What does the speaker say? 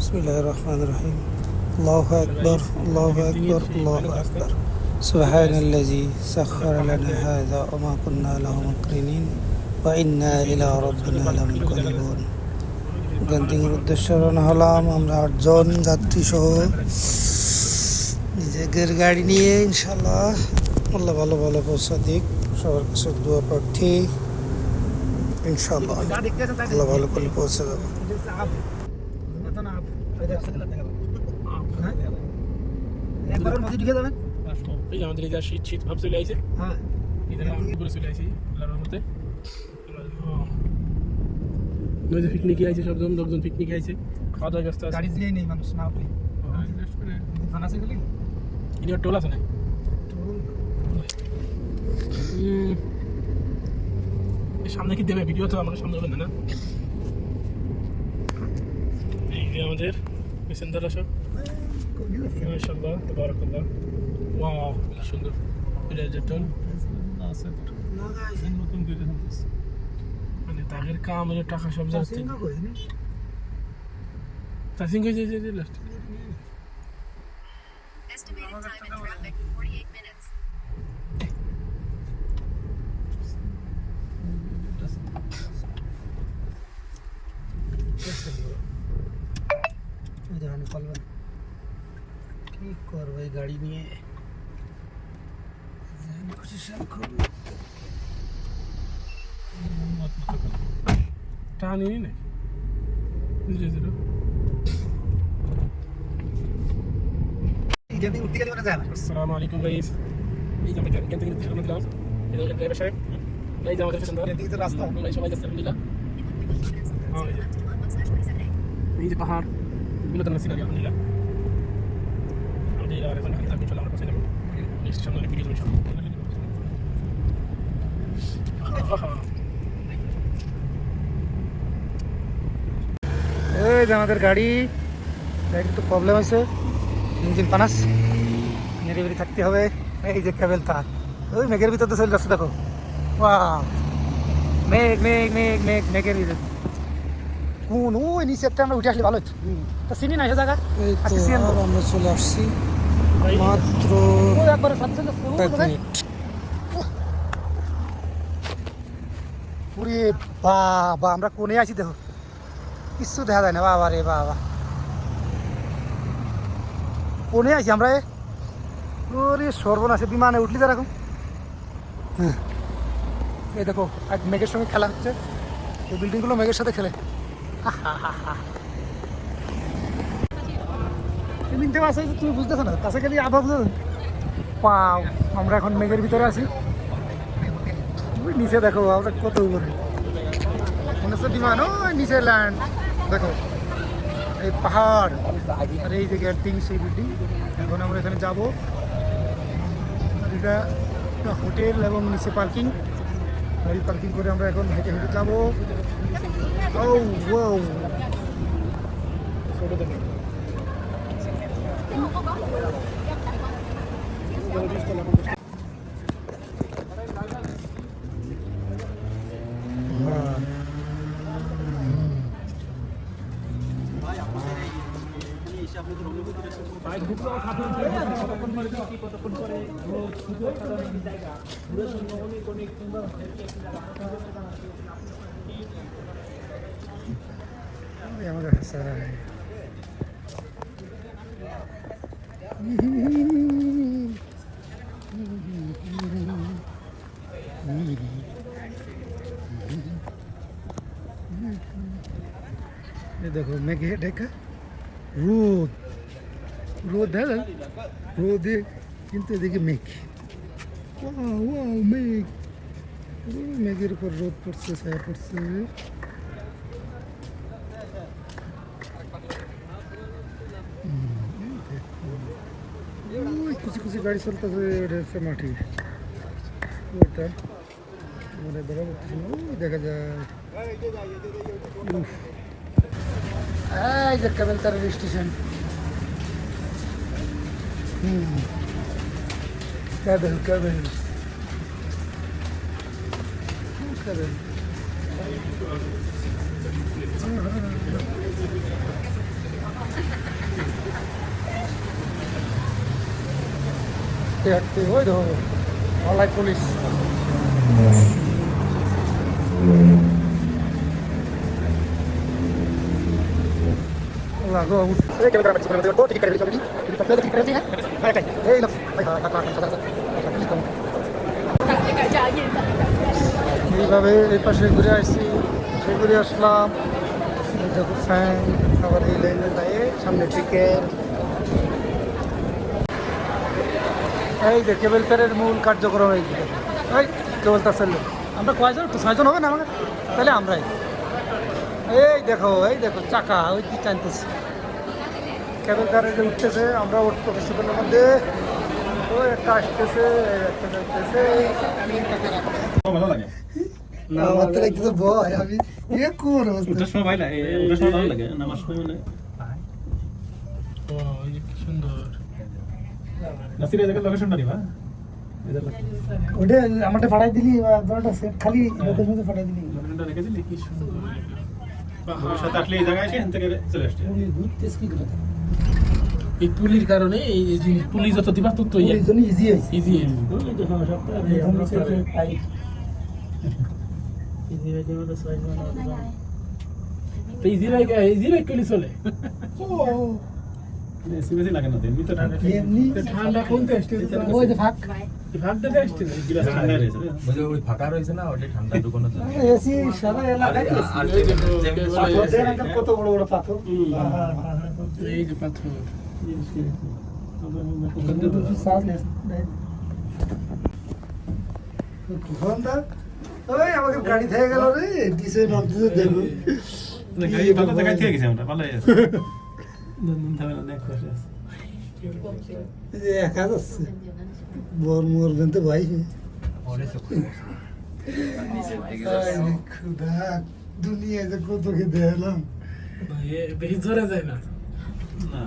बिस्मिल्लाहिर्रहमानिर्रहीम। अल्लाहु अकबर, अल्लाहु अकबर, अल्लाहु अकबर। सुब्हानल्लज़ी सख्खर लना हाज़ा व मा कुन्ना लहु मुक़रिनीन व इन्ना इला रब्बिना लामुनक़लिबून। গেন্টিংয়ের উদ্দেশ্যে রওনা হলাম আমরা ৮ জন যাত্রী সহ নিজেদের গাড়ি নিয়ে। ইনশাল্লাহ আল্লাহ ভালো ভালো পৌঁছা দিক, সবার কাছে দোয়া প্রার্থী। ইনশাল্লাহ আল্লাহ ভালো করে পৌঁছে যাবো। আমাদের এই শীত শীত ভাব চলে আইছে। হ্যাঁ চলে আইছি পিকনিকে আইছে, সবজন লোকজন পিকনিকে আইছে, খাওয়া দাওয়া ব্যস্ত আছে। গাড়ি দিয়েই নেই মানুষ না আপনি টোল আছে না? সামনে কি দেবে ভিডিও? তো আমাকে সামনে দেবেন না? এই যে আমাদের পেসেঞ্জাররা সব মাশাআল্লাহ তাবারাকাল্লাহ। ওয়াও সুন্দর টোল আছে নতুন করে মানে তাদের কাম হলো টাকা সব যাচ্ছে। তাসিং কই যে last Estimated time in traffic 48 minutes. কি করবো এই গাড়ি নিয়ে? টাকা নিয়ে নি নাকি? আসসালামু আলাইকুম গাইস। এই যে আমরা গেন্টিং থেকে আমরা দিলাম, এই যে ড্রাইভার সাহেব, এই যে আমাদের পেছনে গেন্টিং এর রাস্তা, আমরা সবাই যাচ্ছি আলহামদুলিল্লাহ। এই যে পাহাড়, বিনোদন সিনারি আলহামদুলিল্লাহ। আমাদের এখন হাতে থাকবে, চলো আমরা পৌঁছে যাবো নেক্সট সামনে ভিডিও জন্য। এই যে আমাদের গাড়ি একটু প্রবলেম আছে, ইঞ্জিন পানাস, মেরে বেরিয়ে থাকতে হবে। এই যে কেবল তার ওই মেঘের ভিতর তো চলে যাচ্ছে, দেখো ওয়াও, মেঘ মেঘ মেঘ মেঘ মেঘের ভিতর। কোন ওই নিচে একটা আমরা উঠে আসলে ভালো হতো, তা চিনি না সে জায়গা। আমরা চলে আসছি মাত্র 5 মিনিট। পুরে বাবা আমরা কোনে আছি, দেখো কিচ্ছু দেখা যায় না। বাবা রে বাবা, কোনে আছি আমরা। ওরে সর্বনাশে, বিমানে উঠলি যেরকম। এই দেখো মেঘের সঙ্গে খেলা হচ্ছে, এই বিল্ডিংগুলো মেঘের সাথে খেলে। তুমি বুঝতেছো না, কাছে গেলে আধা বুঝো। পাও আমরা এখন মেঘের ভিতরে আছি, নিচে দেখো আমরা কত উপরে মনে হচ্ছে বিমান। ওই নিচে ল্যান্ড দেখো, এই পাহাড় আর এই যে গেন্টিং সেই বিল্ডিং। এখন আমরা এখানে যাবো, এটা হোটেল এবং নিচে পার্কিং। গাড়ি পার্কিং করে আমরা এখন হেঁটে হেঁটে যাবো। ও ও আমাদের দেখো মেঘে ঢেকা, রোদ রোদ হ্যাঁ রোদে, কিন্তু এদিকে মেঘ। মেঘ, মেঘের উপর রোদ পড়ছে, ছায়া পড়ছে। কুচি কুচি গাড়ি চলতেছে, এটা হচ্ছে মাটি। ওটা মানে দেখা করতেছে না, দেখা যায়। এই যে কেবেলতার রেল স্টেশন। কেবেল কেবেল কেবেল হাঁটতে হাঁটতে ওই ধরো অলাই পুলিশ। লাগো এই ক্যামেরা কাটছি করে দেবো টিকিট কেটে দিবি টিকিট কেটে দিবি হ্যাঁ ভাই কাই এই লোক ভাই এইভাবে এই পাশে ঘুরে আসছি, সে ঘুরে আসলাম। দেখো ফ্যান, আবার এই লাইনে দাঁড়িয়ে সামনে টিকেট। এই যে কেবল কারের মূল কার্যক্রম এই দিকে। এই কেবল তার চললো, আমরা কয়জন? তো 6 জন হবে না আমাদের, তাহলে আমরাই। এই দেখো চাকা ওই কি টানতেছে, কেবল কারের যে উঠতেছে, আমরা উঠবো কিছুক্ষণের মধ্যে। ওই একটা আসতেছে, একটা যাইতেছে। ভালো লাগে না আমার তো লাগতেছে ভয়, আমি এ কোন অবস্থা। ওটার সময় ভাই লাগে, ওটার সময় ভালো লাগে নামার সময় মানে সুন্দর নাসির জায়গা লোকেশনটা নিবা ওটা আমারটা ফাটাই দিলি, বড়টা সেট খালি লোকের মধ্যে ফাটাই দিলি। লোকেশনটা রেখে দিলি কি সুন্দর ভবিষ্যতে আসলে এই জায়গায় এসে এখান থেকে চলে আসছে। এই পুলির কারণে এই যে পুলিশ যত দিবা তত ইজি হয়েছে। ইজি ইজি বাইক কলি চলে এসি বেশি লাগে না তো, এমনি তো ঠান্ডা এমনি ঠান্ডা কোনতে আসছে ওই যে ফাঁক ভাগ দিতে আসছে গিলাস ঠান্ডা রয়েছে বলে ওই ফাঁকা রয়েছে না, ওটা ঠান্ডা ঢুকানো যায়। এসি সারা এলাকায় আর কত বড় বড় পাথর। এই যে পাথর ওই আমাকে গাড়ি থেকে গেল রে, দিছে নদীতে দেখো গাড়ি ভালো জায়গায় থেকে গেছি আমরা, ভালো আছে নন্দন থামেলা দেখ পাশে আছে এই যে একা যাচ্ছে, বর মরবেন তো ভাই। খুদা দুনিয়া যে কত কি দেখলাম। বেশি জোরে যায় না না